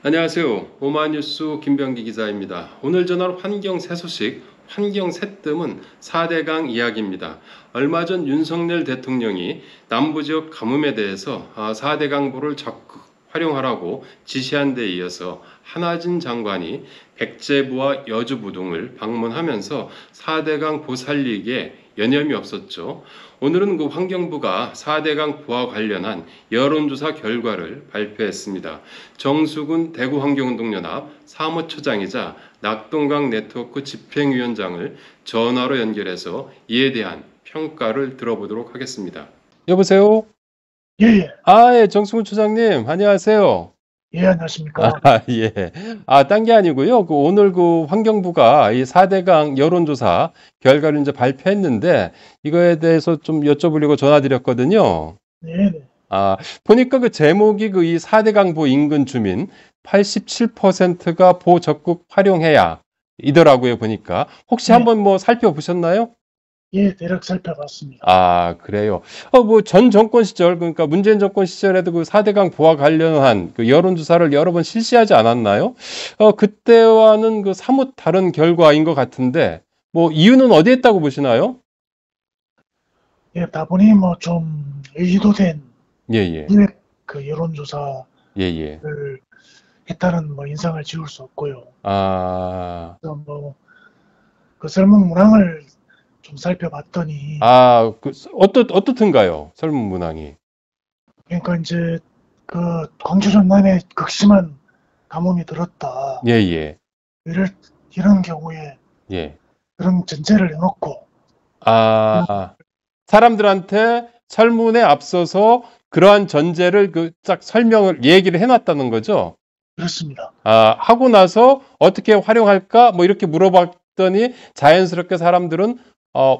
안녕하세요. 오마이뉴스 김병기 기자입니다. 오늘 전할 환경새 소식, 환경새 뜸은 4대강 이야기입니다. 얼마 전 윤석열 대통령이 남부지역 가뭄에 대해서 4대강보를 적극 활용하라고 지시한 데 이어서 한화진 장관이 백제부와 여주부 등을 방문하면서 4대강 보 살리기에 여념이 없었죠. 오늘은 그 환경부가 4대강 보와 관련한 여론조사 결과를 발표했습니다. 정수근 대구환경운동연합 사무처장이자 낙동강 네트워크 집행위원장을 전화로 연결해서 이에 대한 평가를 들어보도록 하겠습니다. 여보세요? 예. 예, 정수근 처장님, 안녕하세요. 예, 안녕하십니까. 예. 딴 게 아니고요. 오늘 환경부가 이 4대강 여론조사 결과를 이제 발표했는데, 이거에 대해서 좀 여쭤보려고 전화드렸거든요. 네. 보니까 그 제목이 이 4대강 보 인근 주민 87%가 보 적극 활용해야 이더라고요, 보니까. 혹시 네. 한번 뭐 살펴보셨나요? 예, 대략 살펴봤습니다. 그래요. 전 정권 시절, 그러니까 문재인 정권 시절에도 그 4대강 보와 관련한 그 여론조사를 여러 번 실시하지 않았나요? 그때와는 그 사뭇 다른 결과인 것 같은데, 뭐 이유는 어디에 있다고 보시나요? 예, 다분히 뭐 좀 의도된 예. 기획 그 여론조사를 예. 했다는 뭐 인상을 지울 수 없고요. 그래서 뭐 그 설문 문항을 좀 살펴봤더니 어떻든가요? 설문 문항이. 그러니까 이제 그 광주 전남에 극심한 가뭄이 들었다. 예. 이런 경우에 그런 전제를 해놓고 사람들한테 설문에 앞서서 그러한 전제를 딱 얘기를 해놨다는 거죠? 그렇습니다. 하고 나서 어떻게 활용할까? 뭐 이렇게 물어봤더니 자연스럽게 사람들은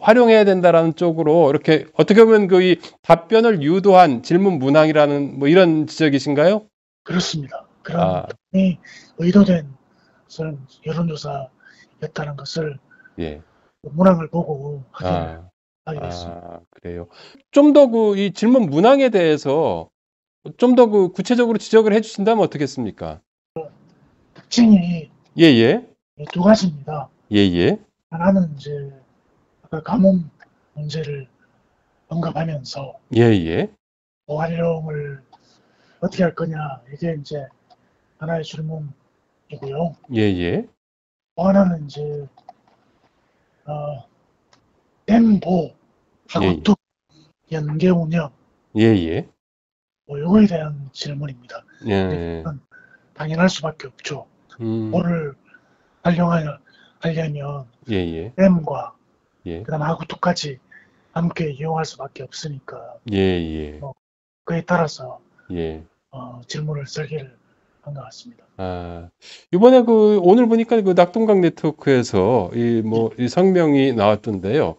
활용해야 된다라는 쪽으로 이렇게 어떻게 보면 이 답변을 유도한 질문 문항이라는 뭐 이런 지적이신가요? 그렇습니다. 그런 의도된 여론조사였다는 것을 문항을 보고 확인을 하게 됐습니다. 그래요. 좀 더 이 질문 문항에 대해서 좀 더 구체적으로 지적을 해주신다면 어떻겠습니까? 특징이 두 가지입니다. 하나는 이제 아까 가뭄 문제를 언급하면서 보활용을 어떻게 할 거냐, 이게 이제 하나의 질문이고요. 또 하나는 이제 댐보하고 또 연계 운영 뭐 이거에 대한 질문입니다. 당연할 수밖에 없죠. 뭐를 활용하려면 댐과 그다음 하구토까지 함께 이용할 수밖에 없으니까 그에 따라서 질문을 설계를 한 것 같습니다. 이번에 오늘 보니까 낙동강 네트워크에서 이 성명이 나왔던데요.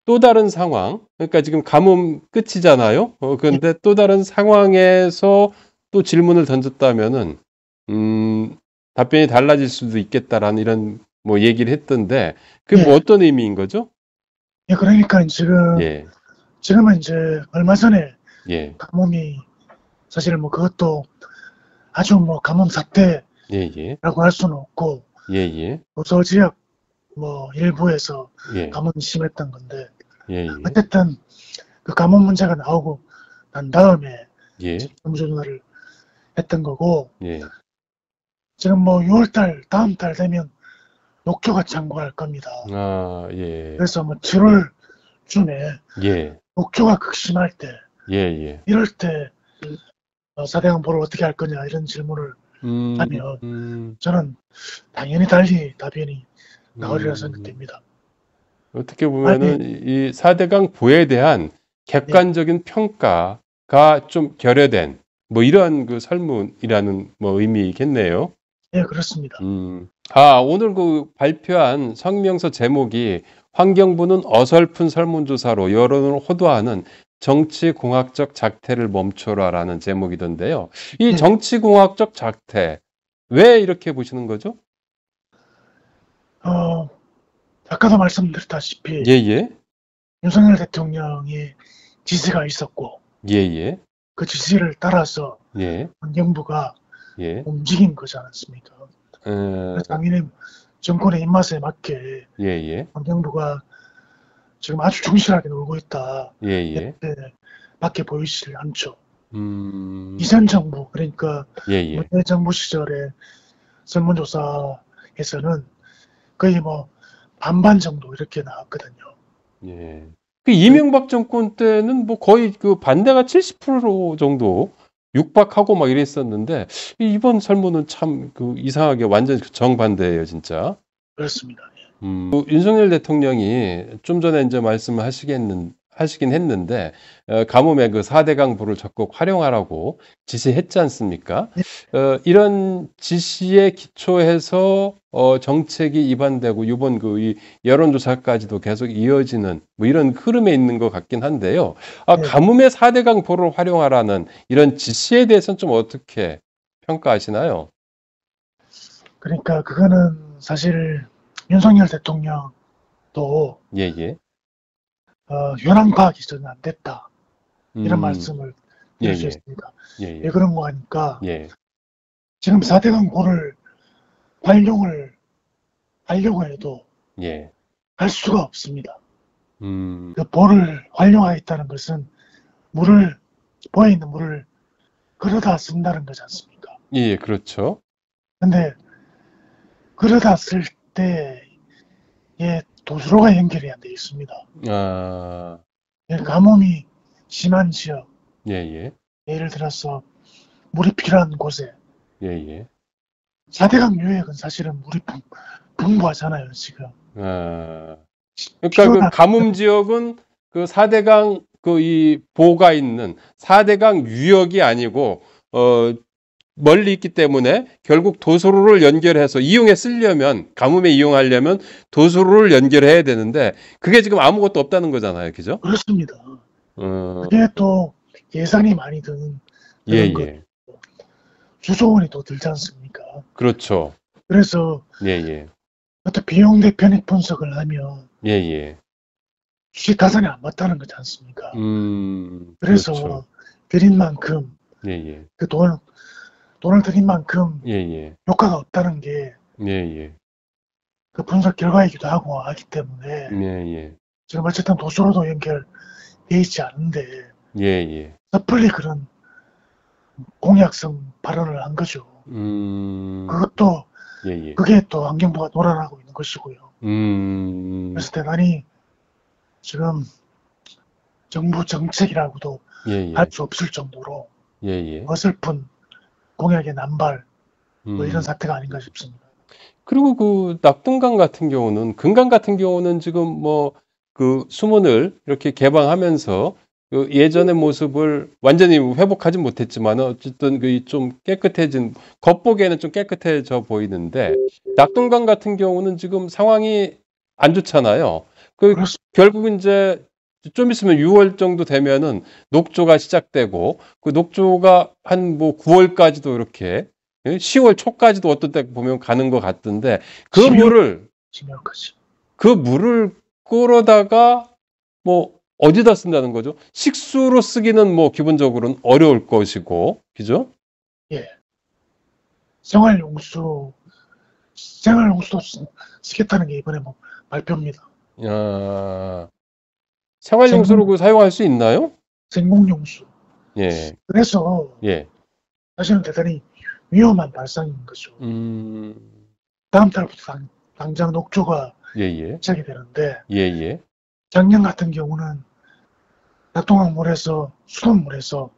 또 다른 상황, 그러니까 지금 가뭄 끝이잖아요. 그런데 또 다른 상황에서 또 질문을 던졌다면은 답변이 달라질 수도 있겠다라는 이런 뭐 얘기를 했던데 그게 뭐 어떤 의미인 거죠? 그러니까 지금은 이제 얼마 전에 가뭄이 사실 뭐 그것도 아주 뭐 가뭄 사태라고 할 수는 없고 도서 지역 뭐 일부에서 가뭄이 심했던 건데 어쨌든 그 가뭄 문제가 나오고 난 다음에 정조준화를 했던 거고 지금 뭐 6월달 다음 달 되면 녹조가 창고할 겁니다. 그래서 뭐 7월 중에 녹조가 극심할 때 이럴 때 4대강 보를 어떻게 할 거냐 이런 질문을 하면 저는 당연히 달리 답변이 나오리라 생각됩니다. 어떻게 보면은 이 4대강 보에 대한 객관적인 평가가 좀 결여된 뭐 이런 설문이라는 뭐 의미겠네요. 그렇습니다. 오늘 발표한 성명서 제목이 환경부는 어설픈 설문조사로 여론을 호도하는 정치공학적 작태를 멈춰라라는 제목이던데요. 이 정치공학적 작태, 왜 이렇게 보시는 거죠? 아까도 말씀드렸다시피 윤석열 대통령의 지시가 있었고, 예. 그 지시를 따라서 예. 환경부가 예. 움직인 거지 않습니까? 당연히 정권의 입맛에 맞게 예. 환경부가 지금 아주 충실하게 놀고 있다. 예. 밖에 보이질 않죠. 이전 정부, 그러니까 문재인 정부 시절에 설문조사에서는 거의 뭐 반반 정도 이렇게 나왔거든요. 예. 그 이명박 정권 때는 뭐 거의 그 반대가 70% 정도 육박하고 막 이랬었는데 이번 설문은 참 그 이상하게 완전 정반대예요, 진짜. 그렇습니다. 그 윤석열 대통령이 좀 전에 이제 하시긴 했는데 가뭄에 그 4대강 불을 적극 활용하라고 지시했지 않습니까? 네. 이런 지시에 기초해서 정책이 입안되고 이번 그 이 여론조사까지도 계속 이어지는 뭐 이런 흐름에 있는 것 같긴 한데요. 네. 가뭄에 4대강 불을 활용하라는 이런 지시에 대해서는 좀 어떻게 평가하시나요? 그러니까 그거는 사실 윤석열 대통령도 예. 현황 파악이 전혀 안 됐다. 이런 음. 말씀을 드릴 수 있습니다. 예. 왜 그런 거 하니까 예. 지금 4대강 보를 활용을 하려고 해도 예. 할 수가 없습니다. 음. 그 보를 활용하겠다는 것은 보에 있는 물을 끌어다 쓴다는 거지 않습니까? 예, 그렇죠. 근데 끌어다 쓸 때에 도수로가 연결이 안 돼 있습니다. 아. 가뭄이 심한 지역, 예. 예를 들어서 물이 필요한 곳에 예. 4대강 유역은 사실은 물이 풍부하잖아요, 지금. 아. 그러니까 그 가뭄 지역은 그 4대강 그 이 보가 있는 4대강 유역이 아니고 멀리 있기 때문에 결국 도수로를 연결해서 이용해 쓰려면 가뭄에 이용하려면 도수로를 연결해야 되는데 그게 지금 아무것도 없다는 거잖아요. 그죠? 그렇습니다. 그게 또 예산이 많이 드는 그런 거. 수조 원이 또 들지 않습니까? 그렇죠. 그래서 예. 어떤 비용 대 편익 분석을 하면 예. 주식 가산이 안 맞다는 거지 않습니까? 그래서 그렇죠. 들인 만큼 예. 그 돈을 들인 만큼 예. 효과가 없다는 게 예. 그 분석 결과이기도 하고 하기 때문에 예. 지금 어쨌든 도수로도 연결돼 있지 않은데 예. 섣불리 그런 공약성 발언을 한 거죠. 그것도 예. 그게 또 환경부가 논란하고 있는 것이고요. 그래서 음. 대단히 지금 정부 정책이라고도 할 수 없을 정도로 어설픈 공약의 남발 뭐 이런 사태가 아닌가 싶습니다. 그리고 그 낙동강 같은 경우는 금강 같은 경우는 지금 뭐 그 수문을 이렇게 개방하면서 그 예전의 모습을 완전히 회복하지 못했지만 어쨌든 그 좀 깨끗해진 겉보기에는 좀 깨끗해져 보이는데 낙동강 같은 경우는 지금 상황이 안 좋잖아요. 그 결국 이제 좀 있으면 6월 정도 되면은 녹조가 시작되고 그 녹조가 한 뭐 9월까지도 이렇게 10월 초까지도 어떤 때 보면 가는 것 같던데 그 물을 끌어다가 뭐 어디다 쓴다는 거죠? 식수로 쓰기는 뭐 기본적으로는 어려울 것이고, 그죠? 예. 생활용수도 쓰겠다는 게 이번에 뭐 발표입니다. 생활용수로 그 사용할 수 있나요? 생공용수. 예. 그래서 사실은 대단히 위험한 발상인 거죠. 다음 달부터 당장 녹조가 시작이 되는데 작년 같은 경우는 낙동강물에서 수돗물에서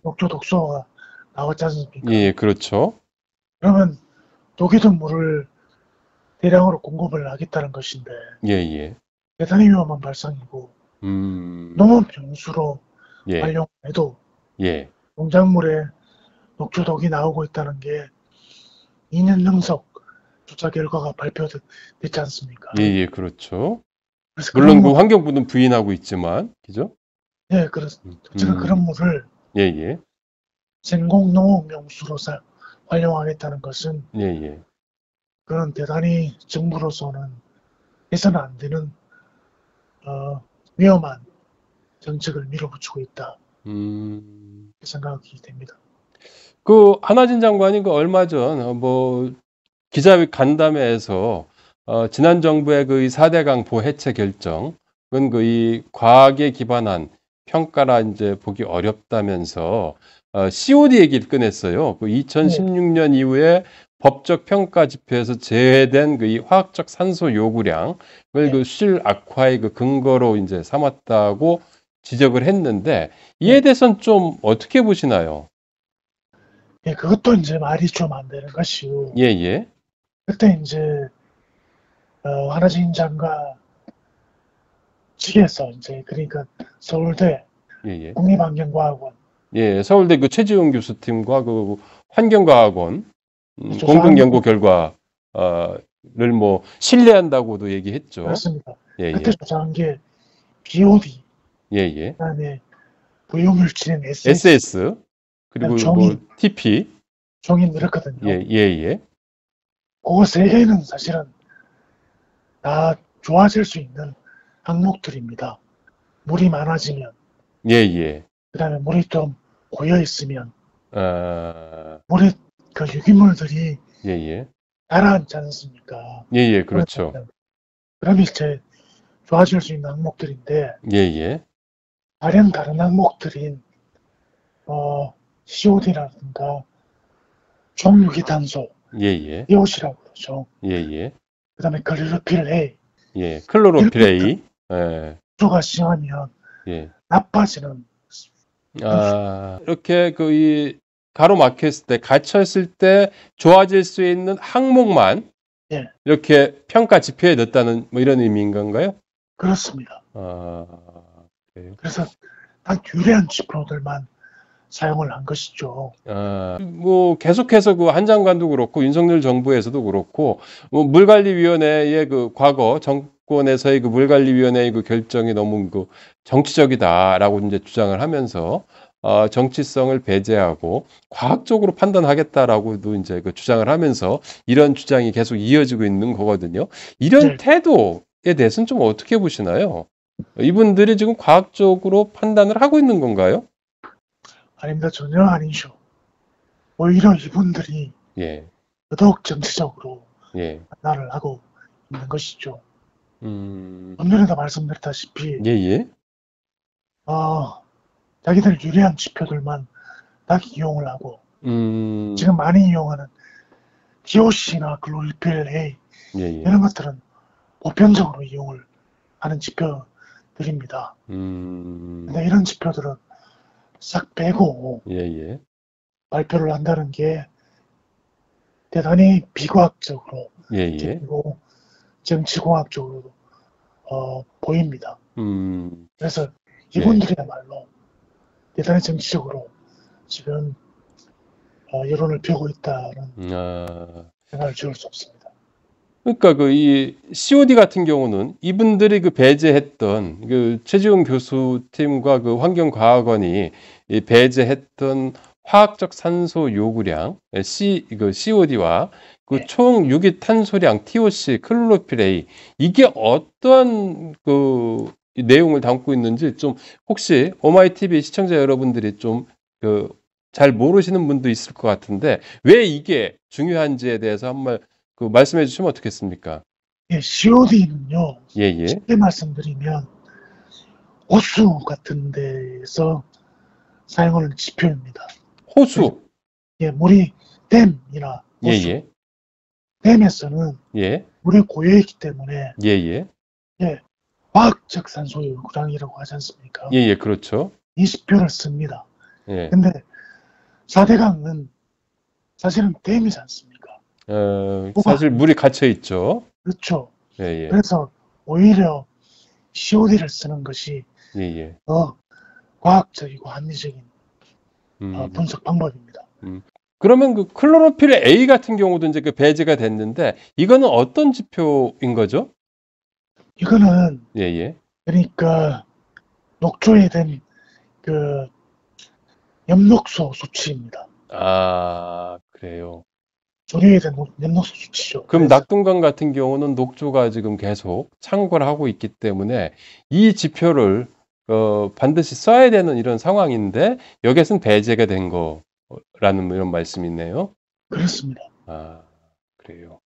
녹조 독소가 나왔지 않습니까? 예, 그렇죠. 그러면 독이 든 물을 대량으로 공급을 하겠다는 것인데 대단히 위험한 발상이고 농업용수로 활용해도 농작물에 녹조독이 나오고 있다는 게 2년 연속 조사 결과가 발표됐지 않습니까? 예, 그렇죠. 물론 그 환경부는 부인하고 있지만, 그죠? 네, 어쨌든 그런 물을 생공농업용수로 활용하겠다는 것은 그런 대단히 정부로서는 해서는 안 되는 위험한 정책을 밀어붙이고 있다. 음. 생각이 됩니다. 그 한화진 장관이 그 얼마 전 기자 간담회에서 지난 정부의 그 4대강 보해체 결정은 그 이 과학에 기반한 평가라 이제 보기 어렵다면서 COD 얘기를 꺼냈어요. 그 2016년 이후에 법적 평가 지표에서 제외된 그 이 화학적 산소 요구량을 그 실악화의 그 근거로 이제 삼았다고 지적을 했는데 이에 대해서는 좀 어떻게 보시나요? 예, 그것도 이제 말이 좀 안 되는 것이요. 예, 예. 그때 이제 한화진 장관 측에서 이제 그러니까 서울대 예, 예. 국립환경과학원 예, 서울대 그 최지용 교수팀과 그 환경과학원 공동 조사한 연구 결과를 뭐 신뢰한다고도 얘기했죠. 그렇습니다. 예, 그때 예. 조사한 게 BOD, 예, 예. 그다음에 부유물질인 SS, SS 그리고 종이, 뭐 TP. 종이 이렇거든요. 예, 예, 예. 그 세 개는 사실은 다 좋아질 수 있는 항목들입니다. 물이 많아지면, 예, 예. 그다음에 물이 좀 고여 있으면, 아, 물에 그 유기물들이 예, 예. 가라앉지 않습니까? 예, 예. 그렇죠. 그럼 이제 좋아질 수 있는 항목들인데, 예, 예. 다른 항목들인 COD라든가 종유기탄소, 예, 예. 이옷이라고 그러죠. 예, 예. 그다음에 클로로필 A, 예. 클로로필 A. 예. 수가 심하면 예. 나빠지는. 이렇게 그 이 가로막혔을 때, 갇혔을 때 좋아질 수 있는 항목만 예, 이렇게 평가 지표에 넣었다는 뭐 이런 의미인 건가요? 그렇습니다. 그래요. 그래서 딱 유리한 지표들만 사용을 한 것이죠. 뭐 계속해서 그 한 장관도 그렇고 윤석열 정부에서도 그렇고 뭐 물관리위원회의 그 과거 정권에서의 그 물관리위원회의 그 결정이 너무 그 정치적이다라고 이제 주장을 하면서 정치성을 배제하고 과학적으로 판단하겠다라고도 이제 그 주장을 하면서 이런 주장이 계속 이어지고 있는 거거든요. 이런 네. 태도에 대해서는 좀 어떻게 보시나요? 이분들이 지금 과학적으로 판단을 하고 있는 건가요? 아닙니다. 전혀 아니죠. 오히려 이분들이 예, 더더욱 정치적으로 예, 판단을 하고 있는 것이죠. 음, 전면에도 말씀드렸다시피 예, 예, 자기들 유리한 지표들만 딱 이용을 하고 지금 많이 이용하는 DOC나 글로리필 A 예, 예, 이런 것들은 보편적으로 이용을 하는 지표들입니다. 근데 이런 지표들은 싹 빼고 예, 예, 발표를 한다는 게 대단히 비과학적으로 예, 예, 그리고 정치공학적으로 보입니다. 그래서 이분들이야말로 대단히 정치적으로 지금 여론을 펴고 있다는 생각을 지울 수 없습니다. 그러니까 그 이 COD 같은 경우는 이분들이 그 배제했던 그 최지용 교수 팀과 그 환경과학원이 이 배제했던 화학적 산소 요구량 그 COD와 그 총 유기탄소량 TOC 클로로필 A 이게 어떤 그 내용을 담고 있는지 좀 혹시 오마이TV 시청자 여러분들이 좀 그 잘 모르시는 분도 있을 것 같은데 왜 이게 중요한지에 대해서 한번 그 말씀해 주시면 어떻겠습니까? 예, COD는요. 예, 예. 쉽게 말씀드리면 호수 같은 데에서 사용하는 지표입니다. 호수. 예, 물이 댐이나 예, 호수. 예. 댐에서는 예. 물이 고여있기 때문에 예, 예. 예, 화학적 산소 요구량이라고 하지 않습니까? 예, 예. 그렇죠. 이 지표를 씁니다. 예. 근데 4대강은 사실은 댐이지 않습니까? 사실 물이 갇혀 있죠. 그렇죠. 예, 예. 그래서 오히려 COD를 쓰는 것이 예, 예. 더 과학적이고 합리적인 분석 방법입니다. 그러면 그 클로로필 A 같은 경우도 이제 그 배제가 됐는데 이거는 어떤 지표인 거죠? 이거는 예, 예. 그러니까 녹조에 된 그 엽록소 수치입니다. 그래요. 조리에 대한 엽록소 수치죠. 그럼 낙동강 같은 경우는 녹조가 지금 계속 창궐 하고 있기 때문에 이 지표를 반드시 써야 되는 이런 상황인데 여기에서는 배제가 된 거라는 이런 말씀이네요. 그렇습니다. 아, 그래요.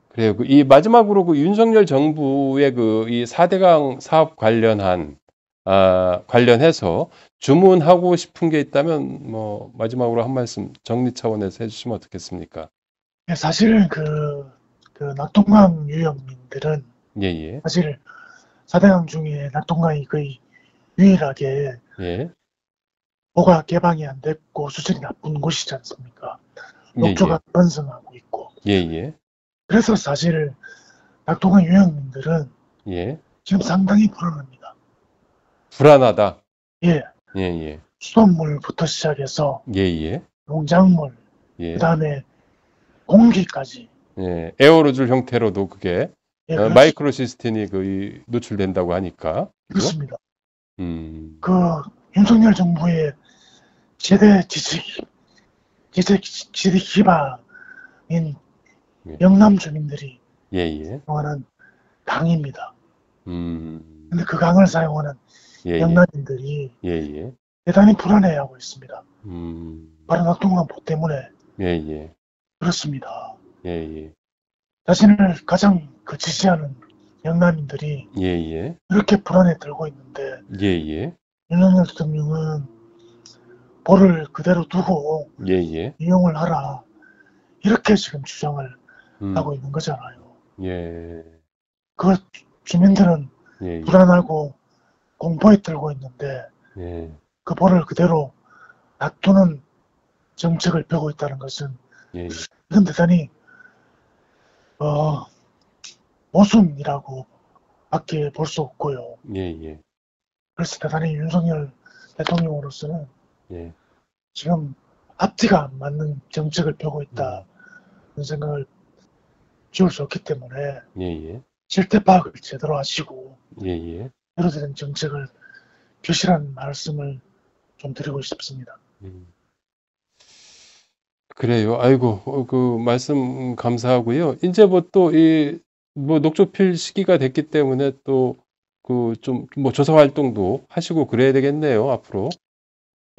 그래요. 이 마지막으로 그 윤석열 정부의 그 이 4대강 사업 관련해서 주문하고 싶은 게 있다면 뭐 마지막으로 한 말씀 정리 차원에서 해주시면 어떻겠습니까? 사실 그 낙동강 유역민들은 예. 사실 4대강 중에 낙동강이 거의 유일하게 예. 뭐가 개방이 안 됐고 수질이 나쁜 곳이지 않습니까? 녹조가 번성하고 있고. 예. 그래서 사실 낙동강 유역민들은 지금 상당히 불안합니다. 불안하다. 예. 수돗물부터 시작해서 예. 농작물, 그다음에 공기까지. 예. 에어로졸 형태로도 그게 마이크로시스틴이 거의 노출된다고 하니까. 그렇습니다. 그 윤석열 정부의 지대 기반인 영남 주민들이 사용하는 강입니다. 근데 그 강을 사용하는 영남인들이 대단히 불안해하고 있습니다. 바로 낙동강보 때문에 그렇습니다. 자신을 가장 지지하는 영남인들이 이렇게 불안에 들고 있는데 윤석열 대통령은 볼을 그대로 두고 이용을 하라 이렇게 지금 주장을 하고 있는 거잖아요. 그 주민들은 불안하고 공포에 들고 있는데 그 볼을 그대로 놔두는 정책을 펴고 있다는 것은 이건 대단히 모순이라고 밖에 볼 수 없고요. 그래서 대단히 윤석열 대통령으로서는 지금 앞뒤가 안 맞는 정책을 펴고 있다는 생각을 지울 수 없기 때문에 실태 파악을 제대로 하시고 제대로 된 정책을 펴시라는 말씀을 좀 드리고 싶습니다. 그래요. 아이고, 그 말씀 감사하고요. 이제 뭐 녹조 필 시기가 됐기 때문에 또 그 좀 뭐 조사 활동도 하시고 그래야 되겠네요, 앞으로.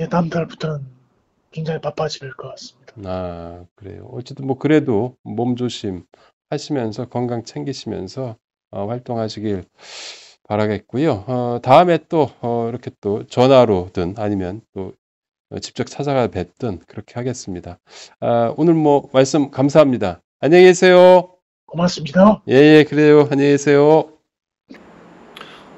다음 달부터는 굉장히 바빠질 것 같습니다. 아, 그래요. 어쨌든 뭐 그래도 몸 조심 하시면서 건강 챙기시면서 활동하시길 바라겠고요. 다음에 또 이렇게 또 전화로든 아니면 또 직접 찾아가 뵙든 그렇게 하겠습니다. 오늘 뭐 말씀 감사합니다. 안녕히 계세요. 고맙습니다. 예, 그래요. 안녕히 계세요.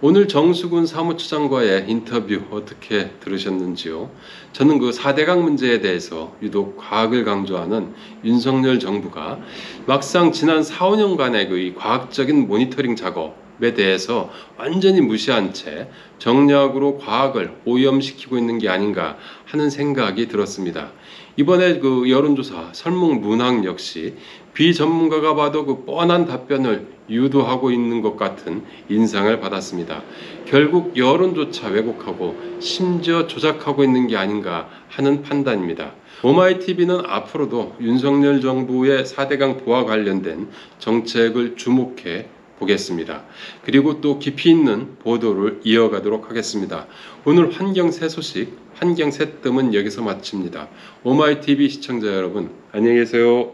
오늘 정수근 사무처장과의 인터뷰 어떻게 들으셨는지요? 저는 그 4대강 문제에 대해서 유독 과학을 강조하는 윤석열 정부가 막상 지난 4, 5년간의 그 과학적인 모니터링 작업에 대해서 완전히 무시한 채 정략으로 과학을 오염시키고 있는 게 아닌가 하는 생각이 들었습니다. 이번에 그 여론조사 설문 문항 역시 비전문가가 봐도 그 뻔한 답변을 유도하고 있는 것 같은 인상을 받았습니다. 결국 여론조차 왜곡하고 심지어 조작하고 있는 게 아닌가 하는 판단입니다. 오마이TV는 앞으로도 윤석열 정부의 4대강 보와 관련된 정책을 주목해 보겠습니다. 그리고 또 깊이 있는 보도를 이어가도록 하겠습니다. 오늘 환경새 소식, 환경새 뜸은 여기서 마칩니다. 오마이TV 시청자 여러분, 안녕히 계세요.